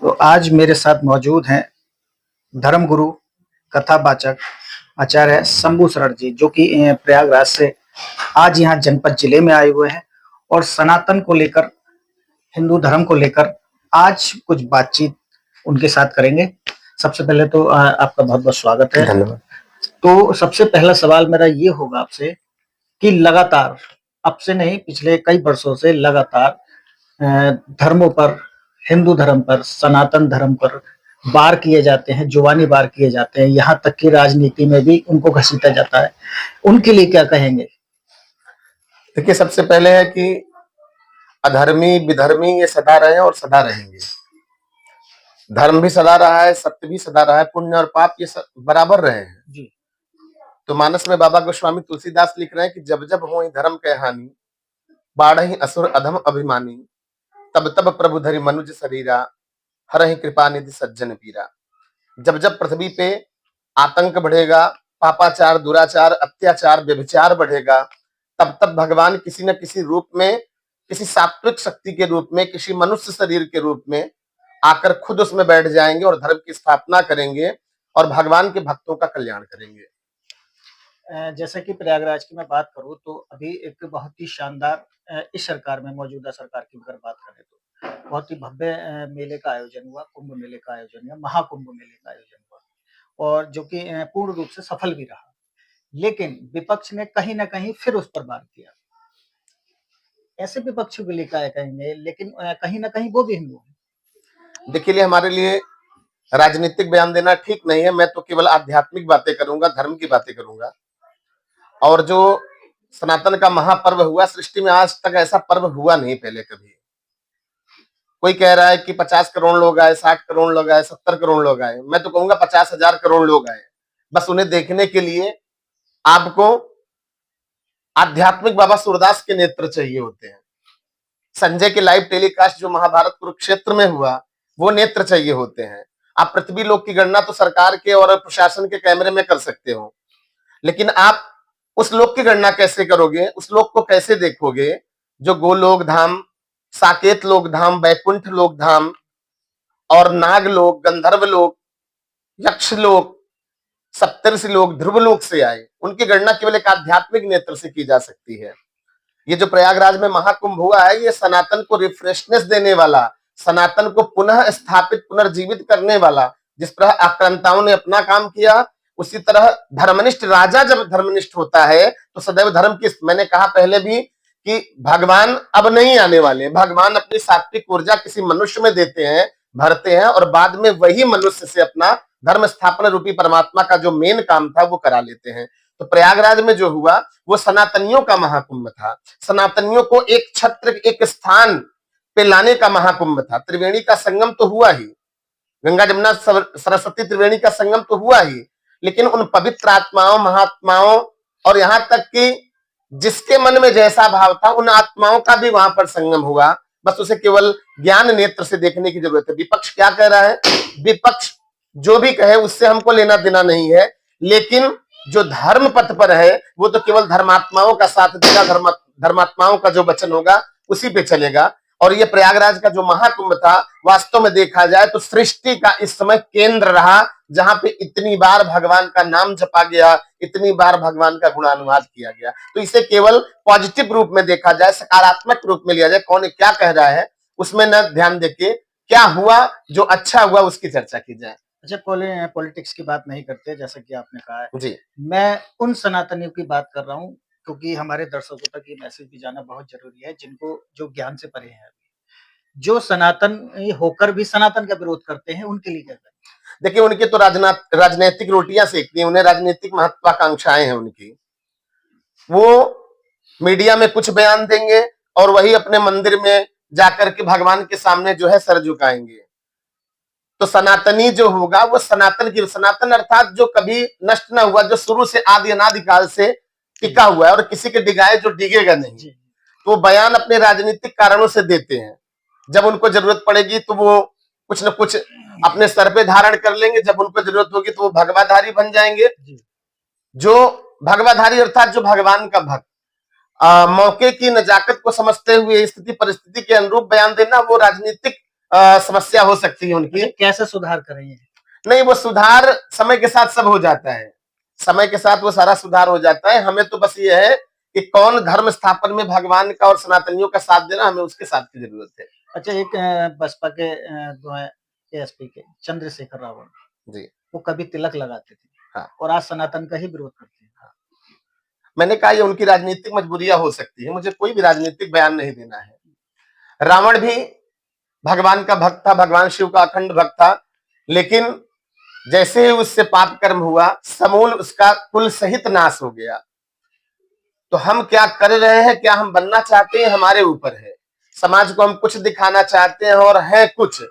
तो आज मेरे साथ मौजूद हैं धर्मगुरु, कथावाचक आचार्य शंभू शरण जी, जो कि प्रयागराज से आज यहाँ जनपद जिले में आए हुए हैं और सनातन को लेकर, हिंदू धर्म को लेकर आज कुछ बातचीत उनके साथ करेंगे। सबसे पहले तो आपका बहुत बहुत स्वागत है। धन्यवाद। तो सबसे पहला सवाल मेरा ये होगा आपसे कि लगातार, अब से नहीं, पिछले कई वर्षों से लगातार धर्मों पर, हिंदू धर्म पर, सनातन धर्म पर वार किए जाते हैं, जुबानी वार किए जाते हैं, यहाँ तक कि राजनीति में भी उनको घसीटा जाता है। उनके लिए क्या कहेंगे? देखिए, सबसे पहले है कि अधर्मी विधर्मी ये सदा रहे और सदा रहेंगे। धर्म भी सदा रहा है, सत्य भी सदा रहा है, पुण्य और पाप ये बराबर रहे हैं जी। तो मानस में बाबा गोस्वामी तुलसीदास लिख रहे हैं कि जब जब हो धर्म के हानि, बाढ़हि असुर अधम अभिमानी, तब तब प्रभु धरि मनुज शरीरा, हरहि कृपा निधि सज्जन पीरा। जब जब पृथ्वी पे आतंक बढ़ेगा, पापाचार, दुराचार, अत्याचार, व्यभिचार बढ़ेगा, तब तब भगवान किसी न किसी रूप में, किसी सात्विक शक्ति के रूप में, किसी मनुष्य शरीर के रूप में आकर खुद उसमें बैठ जाएंगे और धर्म की स्थापना करेंगे और भगवान के भक्तों का कल्याण करेंगे। जैसे कि प्रयागराज की मैं बात करूं तो अभी एक बहुत ही शानदार, इस सरकार में, मौजूदा सरकार की अगर बात करें तो बहुत ही भव्य मेले का आयोजन हुआ, कुंभ मेले का आयोजन हुआ, महाकुंभ मेले का आयोजन हुआ और जो कि पूर्ण रूप से सफल भी रहा। लेकिन विपक्ष ने कहीं ना कहीं फिर उस पर वार किया। ऐसे विपक्षियों के लिए क्या कहेंगे? लेकिन कहीं ना कहीं वो भी हिंदू हैं। देखिए, हमारे लिए राजनीतिक बयान देना ठीक नहीं है। मैं तो केवल आध्यात्मिक बातें करूंगा, धर्म की बातें करूंगा। और जो सनातन का महापर्व हुआ, सृष्टि में आज तक ऐसा पर्व हुआ नहीं पहले कभी। कोई कह रहा है कि 50 करोड़ लोग आए, 60 करोड़ लोग आए, 70 करोड़ लोग आए। मैं तो कहूंगा 50,000 करोड़ लोग आए। बस उन्हें देखने के लिए आपको आध्यात्मिक बाबा सूरदास के नेत्र चाहिए होते हैं। संजय के लाइव टेलीकास्ट जो महाभारत कुरुक्षेत्र में हुआ, वो नेत्र चाहिए होते हैं। आप पृथ्वी लोक की गणना तो सरकार के और प्रशासन के कैमरे में कर सकते हो, लेकिन आप उस लोक की गणना कैसे करोगे? उस लोक को कैसे देखोगे जो गोलोक धाम, साकेत लोक धाम, बैकुंठ लोक धाम और नाग लोक, गंधर्व लोक, यक्ष लोक, सप्तर्षि लोक, ध्रुव लोक से आए? उनकी गणना केवल एक आध्यात्मिक नेत्र से की जा सकती है। ये जो प्रयागराज में महाकुंभ हुआ है, ये सनातन को रिफ्रेशनेस देने वाला, सनातन को पुनः स्थापित, पुनर्जीवित करने वाला, जिस तरह आक्रांताओं ने अपना काम किया, उसी तरह धर्मनिष्ठ राजा जब धर्मनिष्ठ होता है तो सदैव धर्म की, मैंने कहा पहले भी कि भगवान अब नहीं आने वाले। भगवान अपनी सात्विक ऊर्जा किसी मनुष्य में देते हैं, भरते हैं और बाद में वही मनुष्य से अपना धर्म स्थापना रूपी परमात्मा का जो मेन काम था वो करा लेते हैं। तो प्रयागराज में जो हुआ वो सनातनियों का महाकुंभ था। सनातनियों को एक छत्र, एक स्थान पे लाने का महाकुंभ था। त्रिवेणी का संगम तो हुआ ही, गंगा जमुना सरस्वती त्रिवेणी का संगम तो हुआ ही, लेकिन उन पवित्र आत्माओं, महात्माओं और यहां तक कि जिसके मन में जैसा भाव था, उन आत्माओं का भी वहां पर संगम हुआ। बस उसे केवल ज्ञान नेत्र से देखने की जरूरत है। विपक्ष क्या कह रहा है? विपक्ष जो भी कहे उससे हमको लेना देना नहीं है, लेकिन जो धर्म पथ पर है वो तो केवल धर्मात्माओं का साथ देगा, धर्मात्माओं का जो वचन होगा उसी पे चलेगा। और ये प्रयागराज का जो महाकुंभ था, वास्तव में देखा जाए तो सृष्टि का इस समय केंद्र रहा, जहां पे इतनी बार भगवान का नाम जपा गया, इतनी बार भगवान का गुणानुवाद किया गया। तो इसे केवल पॉजिटिव रूप में देखा जाए, सकारात्मक रूप में लिया जाए। कौन क्या कह रहा है उसमें न ध्यान देके क्या हुआ, जो अच्छा हुआ उसकी चर्चा की जाए। अच्छा, पॉलिटिक्स की बात नहीं करते, जैसा कि आपने कहा है। जी, मैं उन सनातनियों की बात कर रहा हूँ, क्योंकि हमारे दर्शकों तक ये मैसेज भी जाना बहुत जरूरी है, जिनको, जो ज्ञान से परे हैं, जो सनातन होकर भी सनातन का विरोध करते हैं, उनके लिए क्या करें? देखिए, उनकी तो राजनैतिक रोटियां सेकती हैं, उन्हें राजनीतिक महत्वाकांक्षाएं हैं उनकी। वो मीडिया में कुछ बयान देंगे और वही अपने मंदिर में जाकर के भगवान के सामने जो है सर झुकाएंगे। तो सनातनी जो होगा वो सनातन की, सनातन अर्थात जो कभी नष्ट ना हुआ, जो शुरू से आदि अनादिकाल से टिका हुआ है और किसी के डिगाए जो डिगेगा नहीं। तो बयान अपने राजनीतिक कारणों से देते हैं। जब उनको जरूरत पड़ेगी तो वो कुछ न कुछ अपने सर पे धारण कर लेंगे, जब उनको जरूरत होगी तो वो भगवाधारी बन जाएंगे। जो भगवाधारी अर्थात जो भगवान का भक्त, मौके की नजाकत को समझते हुए स्थिति परिस्थिति के अनुरूप बयान देना, वो राजनीतिक समस्या हो सकती है उनकी। अच्छा, कैसे सुधार करेंगे? नहीं, वो सुधार समय के साथ सब हो जाता है, समय के साथ वो सारा सुधार हो जाता है। हमें तो बस ये है कि कौन धर्म स्थापन में भगवान का और सनातनियों का साथ देना, हमें उसके साथ की जरूरत है। अच्छा, एक बसपा के जो है एएसपी के चंद्रशेखर रावण, जी वो कभी तिलक लगाते थे हाँ, और आज सनातन का ही विरोध करते हैं। मैंने कहा ये उनकी राजनीतिक मजबूरियां हो सकती है, मुझे कोई भी राजनीतिक बयान नहीं देना है। रावण भी भगवान का भक्त था, भगवान शिव का अखंड भक्त था, लेकिन जैसे ही उससे पाप कर्म हुआ, समूल उसका कुल सहित नाश हो गया। तो हम क्या कर रहे हैं, क्या हम बनना चाहते हैं, हमारे ऊपर है। समाज को हम कुछ दिखाना चाहते हैं और है कुछ,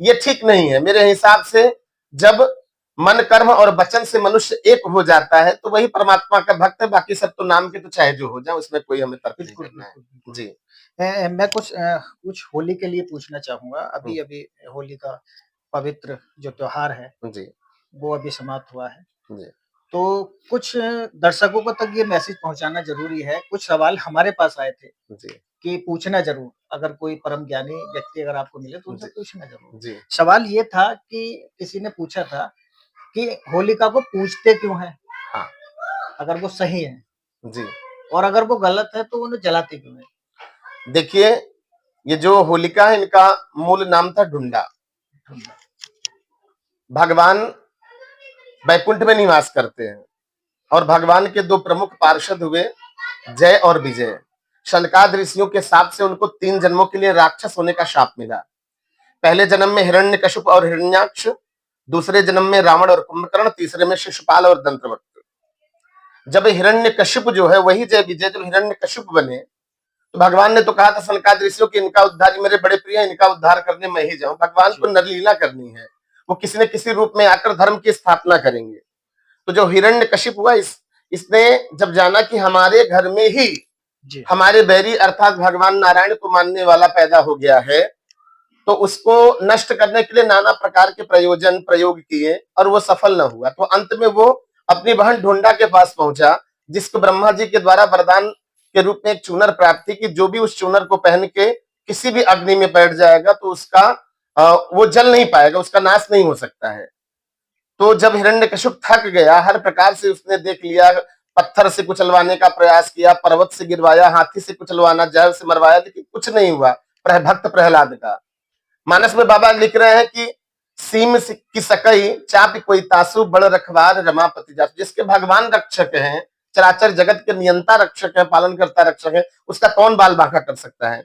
ये ठीक नहीं है मेरे हिसाब से। जब मन कर्म और वचन से मनुष्य एक हो जाता है तो वही परमात्मा का भक्त है, बाकी सब तो नाम के तो चाहे जो हो जाए, उसमें कोई हमें तर्क नहीं बिल्कुल, करना है। बिल्कुल, बिल्कुल। जी मैं कुछ होली के लिए पूछना चाहूँगा। हम्म, अभी-अभी होली का पवित्र जो त्योहार है, जी वो अभी समाप्त हुआ है। जी तो कुछ दर्शकों को तक ये मैसेज पहुँचाना ज़रूरी है। कुछ सवाल हमारे पास आए थे जी कि पूछना ज़रूर, अगर कोई परम ज्ञानी व्यक्ति अगर आपको मिले तो उनसे जी पूछना ज़रूर। जी सवाल ये था कि किसी ने पूछा था कि होलिका को पूजते क्यों हैं? हाँ अगर वो सही है जी। और अगर वो गलत है तो उन्हें जलाते क्यों हैं? देखिए, ये जो होलिका है, इनका मूल नाम था ढूंढा। भगवान बैकुंठ में निवास करते हैं और भगवान के दो प्रमुख पार्षद हुए जय और विजय। शनकाद ऋषियों के शाप से उनको 3 जन्मों के लिए राक्षस होने का शाप मिला। पहले जन्म में हिरण्यकशिप और हिरण्याक्ष, दूसरे जन्म में रावण और कुंभकर्ण, तीसरे में शिशुपाल और दंत्रवक्र। जब हिरण्यकशिप जो है वही जय विजय, जब हिरण्यकशिप बने तो भगवान ने तो कहा था शनकाद ऋषियों की इनका उद्धार मेरे बड़े प्रिय है, इनका उद्धार करने मैं ही जाऊं। भगवान को नरलीला करनी है, वो किसी न किसी रूप में आकर धर्म की स्थापना करेंगे। तो जो हिरण्यकशिप हुआ, इसने जब जाना कि हमारे घर में ही हमारे बैरी अर्थात भगवान नारायण को मानने वाला पैदा हो गया है, तो उसको नष्ट करने के लिए नाना प्रकार के प्रयोग किए और वो सफल न हुआ। तो अंत में वो अपनी बहन ढूंढा के पास पहुंचा, जिसको ब्रह्मा जी के द्वारा वरदान के रूप में एक चूनर प्राप्त थी कि जो भी उस चूनर को पहन के किसी भी अग्नि में बैठ जाएगा तो उसका वो जल नहीं पाएगा, उसका नाश नहीं हो सकता है। तो जब हिरण्यकशिप थक गया, हर प्रकार से उसने देख लिया, पत्थर से कुचलवाने का प्रयास किया, पर्वत से गिरवाया, हाथी से कुचलवाना, जहर से मरवाया, लेकिन कुछ नहीं हुआ। भक्त प्रहलाद का मानस में बाबा लिख रहे हैं कि सीम की सकई चाप कोई तासु बड़ रखवार रमापति जासु। जिसके भगवान रक्षक हैं, चराचर जगत के नियंता रक्षक है, पालनकर्ता रक्षक है, उसका कौन बाल बांका कर सकता है।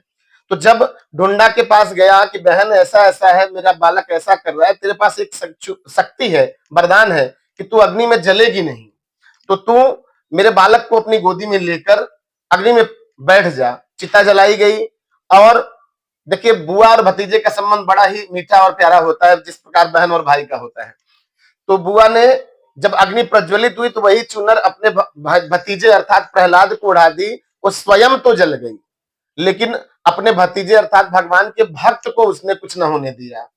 तो जब ढूंढा के पास गया कि बहन ऐसा ऐसा है, मेरा बालक ऐसा कर रहा है, तेरे पास एक शक्ति है, वरदान है कि तू अग्नि में जलेगी नहीं, तो तू मेरे बालक को अपनी गोदी में लेकर अग्नि में बैठ जा। चिता जलाई गई और देखिए, बुआ और भतीजे का संबंध बड़ा ही मीठा और प्यारा होता है, जिस प्रकार बहन और भाई का होता है। तो बुआ ने जब अग्नि प्रज्वलित हुई तो वही चुनर अपने भतीजे अर्थात प्रहलाद को उड़ा दी। वो स्वयं तो जल गई, लेकिन अपने भतीजे अर्थात भगवान के भक्त को उसने कुछ न होने दिया।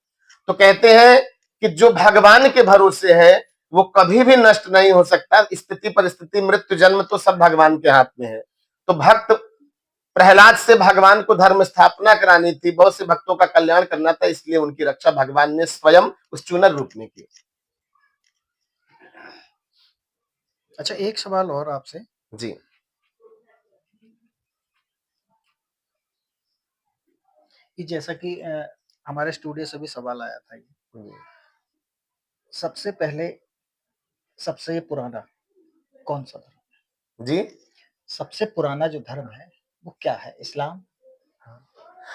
तो कहते हैं कि जो भगवान के भरोसे है वो कभी भी नष्ट नहीं हो सकता। स्थिति परिस्थिति मृत्यु जन्म तो सब भगवान के हाथ में है। तो भक्त प्रहलाद से भगवान को धर्म स्थापना करानी थी, बहुत से भक्तों का कल्याण करना था, इसलिए उनकी रक्षा भगवान ने स्वयं उस चूनर रूप में की। अच्छा, एक सवाल और आपसे जी कि जैसा कि हमारे स्टूडियो से भी सवाल आया था ये, सबसे पहले सबसे पुराना कौन सा धर्म? जी सबसे पुराना जो धर्म है वो क्या है? इस्लाम?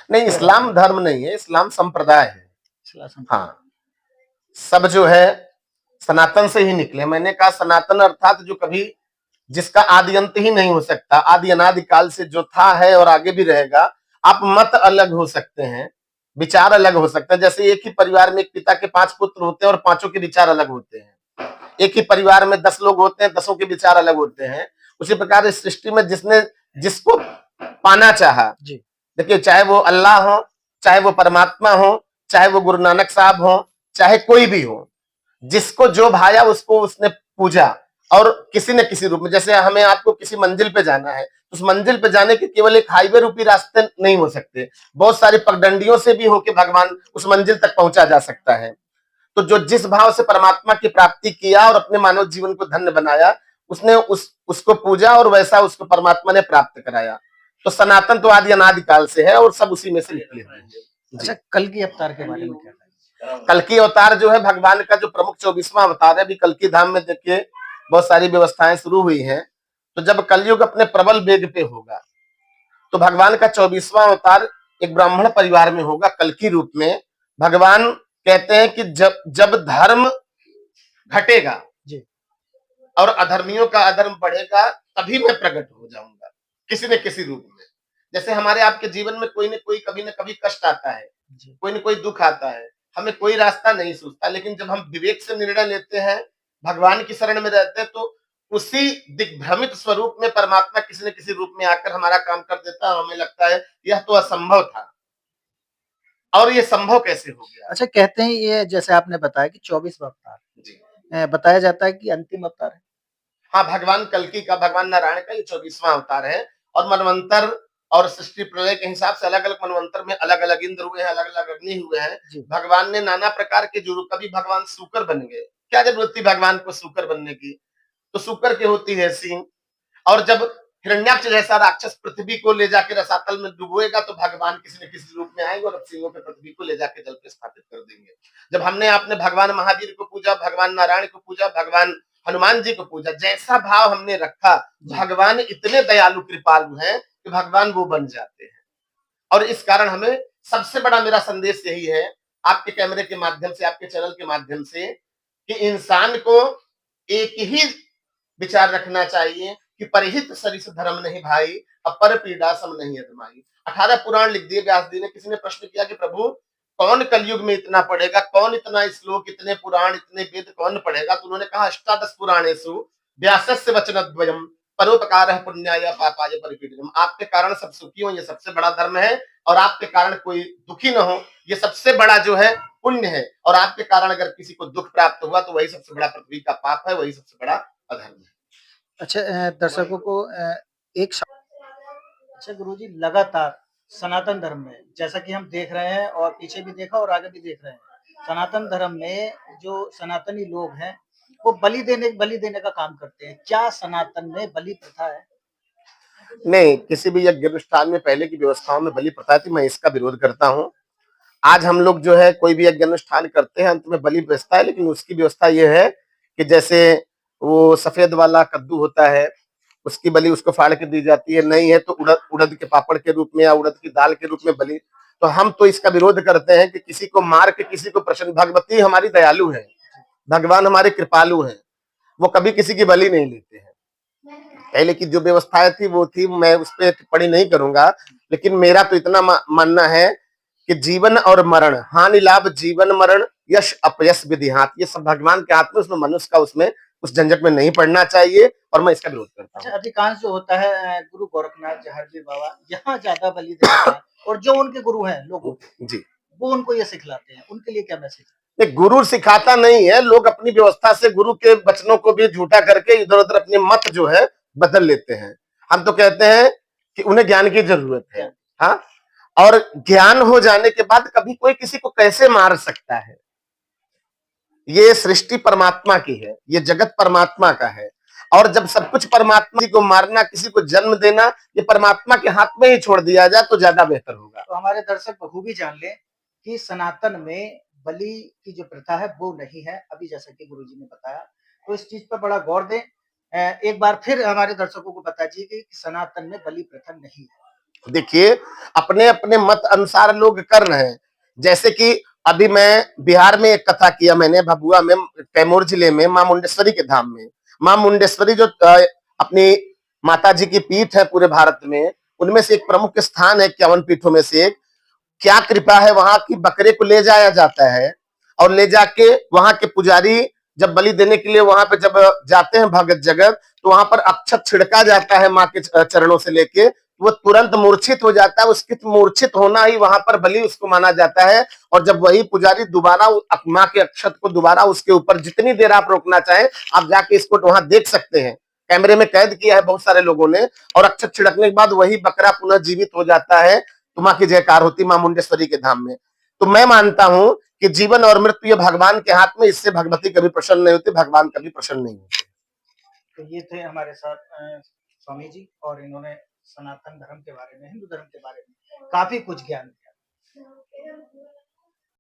नहीं, इस्लाम धर्म नहीं है, इस्लाम संप्रदाय है। हाँ, सब जो है सनातन से ही निकले। मैंने कहा सनातन अर्थात जो कभी जिसका आदि अंत ही नहीं हो सकता, आदि अनादि काल से जो था है और आगे भी रहेगा। आप मत अलग हो सकते हैं, विचार अलग हो सकते हैं। जैसे एक ही परिवार में एक पिता के 5 पुत्र होते हैं और पांचों के विचार अलग होते हैं। एक ही परिवार में 10 लोग होते हैं, 10 के विचार अलग होते हैं। उसी प्रकार इस सृष्टि में जिसने जिसको पाना चाहा, देखिए चाहे वो अल्लाह हो, चाहे वो परमात्मा हो, चाहे वो गुरु नानक साहब हो, चाहे कोई भी हो, जिसको जो भाया उसको उसने पूजा। और किसी न किसी रूप में, जैसे हमें आपको किसी मंजिल पे जाना है तो उस मंजिल पे जाने के केवल एक हाईवे रूपी रास्ते नहीं हो सकते, बहुत सारी पगडंडियों से भी होके भगवान उस मंजिल तक पहुंचा जा सकता है। तो जो जिस भाव से परमात्मा की प्राप्ति किया और अपने मानव जीवन को धन्य बनाया, उसने उसको पूजा और वैसा उसको परमात्मा ने प्राप्त कराया। तो सनातन तो आदि अनादिकाल से है और सब उसी में से निकले हुए हैं। अच्छा, कल्कि अवतार के बारे में क्या कहेंगे? कल्कि अवतार जो है भगवान का जो प्रमुख 24वां अवतार है। अभी कल्कि धाम में देखिए बहुत सारी व्यवस्थाएं शुरू हुई हैं। तो जब कलयुग अपने प्रबल वेग पे होगा तो भगवान का 24वां अवतार एक ब्राह्मण परिवार में होगा, कल्कि रूप में। भगवान कहते हैं कि जब जब धर्म घटेगा जी। और अधर्मियों का अधर्म बढ़ेगा तभी मैं प्रकट हो जाऊंगा किसी न किसी रूप में। जैसे हमारे आपके जीवन में कोई न कोई कभी न कभी कष्ट आता है, कोई न कोई दुख आता है, हमें कोई रास्ता नहीं सूझता, लेकिन जब हम विवेक से निर्णय लेते हैं, भगवान की शरण में रहते हैं, तो उसी दिग्भ्रमित स्वरूप में परमात्मा किसी न किसी रूप में आकर हमारा काम कर देता है। हमें लगता है यह तो असंभव था और ये संभव कैसे हो गया। अच्छा, कहते हैं ये जैसे आपने बताया कि 24वां अवतार जी, बताया जाता है कि अंतिम अवतार है। हाँ, भगवान कल्कि का, भगवान नारायण का ये 24वां अवतार है। और मनवंतर और सृष्टि प्रलय के हिसाब से अलग अलग मनवंतर में अलग अलग इंद्र हुए हैं, अलग अलग अग्नि हुए हैं। भगवान ने नाना प्रकार के जो, कभी भगवान सूकर बन गए, क्या जरूरत थी भगवान को सूकर बनने की, तो सूकर की होती है सींग। और जब हिरण्याक्ष जैसा राक्षस पृथ्वी को ले जाकर रसातल में डुबोएगा तो भगवान किसी न किसी रूप में आएंगे और सिंहों पे पृथ्वी को ले जाकर जल पे स्थापित कर देंगे। जब हमने आपने भगवान महावीर को पूजा, भगवान नारायण को पूजा, भगवान हनुमान जी को पूजा, जैसा भाव हमने रखा, भगवान इतने दयालु कृपालु हैं कि भगवान वो बन जाते हैं। और इस कारण हमें सबसे बड़ा मेरा संदेश यही है आपके कैमरे के माध्यम से, आपके चैनल के माध्यम से, कि इंसान को एक ही विचार रखना चाहिए कि परहित सरिस धर्म नहीं भाई, अपर पीड़ा सम नहीं अधमाई। 18 पुराण लिख दिए व्यास जी ने। किसी ने प्रश्न किया कि प्रभु कौन कलयुग में इतना पढ़ेगा, कौन इतना श्लोक, इतने पुराण, इतने वेद कौन पढ़ेगा? तो उन्होंने कहा अष्टादश पुराणेषु व्यासस्य वचनद्वयम् परोपकारः पुण्याय पापाय परिपीडनम्। आपके कारण सब सुखी हो, ये सबसे बड़ा धर्म है, और आपके कारण कोई दुखी न हो, ये सबसे बड़ा जो है पुण्य है। और आपके कारण अगर किसी को दुख प्राप्त हुआ तो वही सबसे बड़ा पृथ्वी का पाप है, वही सबसे बड़ा अधर्म है। अच्छा, दर्शकों को अच्छा गुरुजी, लगातार सनातन धर्म में जैसा कि हम देख रहे हैं और पीछे भी देखा और आगे भी देख रहे हैं, सनातन धर्म में जो सनातनी लोग हैं वो बलि देने का काम करते हैं। क्या सनातन में बलि प्रथा है? नहीं, किसी भी यज्ञ अनुष्ठान में पहले की व्यवस्थाओं में बलि प्रथा थी, मैं इसका विरोध करता हूँ। आज हम लोग जो है कोई भी यज्ञ अनुष्ठान करते हैं, अंत में बलि बचता है, लेकिन उसकी व्यवस्था ये है कि जैसे वो सफेद वाला कद्दू होता है, उसकी बलि उसको फाड़ के दी जाती है। नहीं है तो उड़द के पापड़ के रूप में या उड़द की दाल के रूप में बलि। तो हम तो इसका विरोध करते हैं कि किसी को मार के किसी को प्रसन्न, भगवती हमारी दयालु है, भगवान हमारे कृपालु हैं, वो कभी किसी की बलि नहीं लेते हैं। पहले की जो व्यवस्थाएं थी वो थी, मैं उस पर टिप्पणी नहीं करूंगा, लेकिन मेरा तो इतना मानना है कि जीवन और मरण, हानि लाभ, जीवन मरण, यश अपयश विधिहात, ये सब भगवान के हाथ में, उसमें मनुष्य का उसमें उस झंझट में नहीं पड़ना चाहिए, और मैं इसका विरोध करता हूँ। अच्छा, अधिकांश जो होता है गुरु गोरखनाथ जहरवीर बाबा यहाँ ज्यादा बलि देते हैं, और जो उनके गुरु हैं लोगों जी, वो उनको ये सिखलाते हैं, उनके लिए क्या मैसेज? गुरु सिखाता नहीं है, लोग अपनी व्यवस्था से गुरु के वचनों को भी झूठा करके इधर उधर अपने मत जो है बदल लेते हैं। हम तो कहते हैं कि उन्हें ज्ञान की जरूरत है। हाँ, और ज्ञान हो जाने के बाद कभी कोई किसी को कैसे मार सकता है? ये सृष्टि परमात्मा की है, ये जगत परमात्मा का है, और जब सब कुछ परमात्मा को मारना, किसी को जन्म देना, ये परमात्मा के हाथ में ही छोड़ दिया जाए तो ज्यादा बेहतर होगा। तो हमारे दर्शक बखूबी जान ले कि सनातन में बलि की जो प्रथा है वो नहीं है, अभी जैसा कि गुरुजी ने बताया, तो इस चीज पर बड़ा गौर दें। एक बार फिर हमारे दर्शकों को बता दीजिए कि सनातन में बलि प्रथा नहीं है। देखिए, अपने अपने मत अनुसार लोग कर रहे हैं। जैसे कि अभी मैं बिहार में एक कथा किया मैंने, भभुआ में, कैमूर जिले में, मां मुंडेश्वरी के धाम में। मां मुंडेश्वरी जो अपनी माता जी की पीठ है पूरे भारत में, उनमें से एक प्रमुख स्थान है 51 पीठों में से एक। क्या कृपा है वहां की, बकरे को ले जाया जाता है और ले जाके वहां के पुजारी जब बलि देने के लिए वहां पे जब जाते हैं भगत जगत, तो वहां पर अक्षत छिड़का जाता है मां के चरणों से लेके, वो तुरंत मूर्छित हो जाता है। उसके मूर्छित होना ही वहां पर बलि उसको माना जाता है। और जब वही पुजारी दोबारा माँ के अक्षत को दोबारा उसके ऊपर जितनी देर आप रोकना चाहें, आप जाके इसको वहां देख सकते हैं। कैमरे में कैद किया है बहुत सारे लोगों ने। और अक्षत छिड़कने के बाद वही बकरा पुनः जीवित हो जाता है। तो माँ की जयकार होती माँ मुंडेश्वरी के धाम में। तो मैं मानता हूं कि जीवन और मृत्यु ये भगवान के हाथ में, इससे भगवती कभी प्रसन्न नहीं होती, भगवान कभी प्रसन्न नहीं होते। तो ये थे हमारे साथ स्वामी जी, और इन्होंने सनातन धर्म के बारे में, हिंदू धर्म के बारे में काफी कुछ ज्ञान दिया।